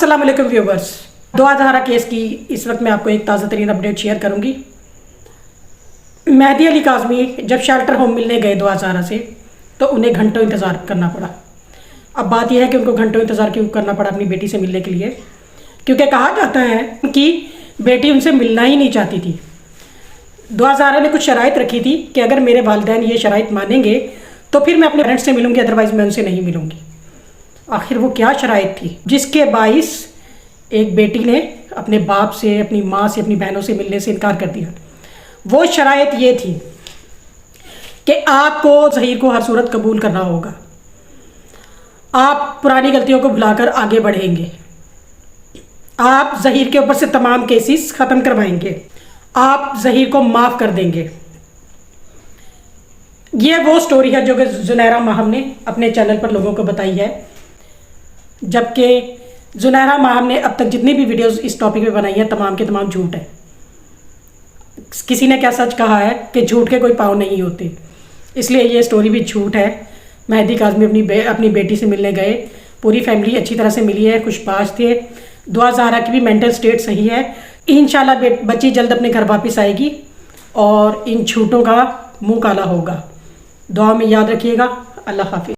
अस्सलाम वालेकुम व्यूवर्स। दुआ ज़हरा केस की इस वक्त मैं आपको एक ताज़ा तरीन अपडेट शेयर करूंगी। मेहदी अली काज़मी जब शेल्टर होम मिलने गए दुआ ज़हरा से तो उन्हें घंटों इंतज़ार करना पड़ा। अब बात यह है कि उनको घंटों इंतज़ार क्यों करना पड़ा अपनी बेटी से मिलने के लिए, क्योंकि कहा जाता है कि बेटी उनसे मिलना ही नहीं चाहती थी। दुआ ज़हरा ने कुछ शराइत रखी थी कि अगर मेरे वालिदैन ये शराइत मानेंगे तो फिर मैं अपने पेरेंट्स से मिलूंगी, अदरवाइज़ मैं उनसे नहीं मिलूंगी। आखिर वो क्या शराइत थी जिसके बाइस एक बेटी ने अपने बाप से, अपनी माँ से, अपनी बहनों से मिलने से इनकार कर दिया। वो शराइत ये थी कि आपको ज़हीर को हर सूरत कबूल करना होगा, आप पुरानी गलतियों को भुलाकर आगे बढ़ेंगे, आप ज़हीर के ऊपर से तमाम केसेस ख़त्म करवाएंगे, आप ज़हीर को माफ़ कर देंगे। ये वो स्टोरी है जो कि जुनैरा माहम ने अपने चैनल पर लोगों को बताई है, जबकि जुनैरा माहम ने अब तक जितनी भी वीडियोस इस टॉपिक पे बनाई हैं तमाम के तमाम झूठ है। किसी ने क्या सच कहा है कि झूठ के कोई पाँव नहीं होते, इसलिए ये स्टोरी भी झूठ है। मेहदी काज़मी अपनी बेटी से मिलने गए, पूरी फैमिली अच्छी तरह से मिली है, खुशबाश थे। दुआ ज़हरा की भी मेंटल स्टेट सही है। इंशाल्लाह बच्ची जल्द अपने घर वापस आएगी और इन झूठों का मुँह काला होगा। दुआ में याद रखिएगा। अल्लाह हाफिज़।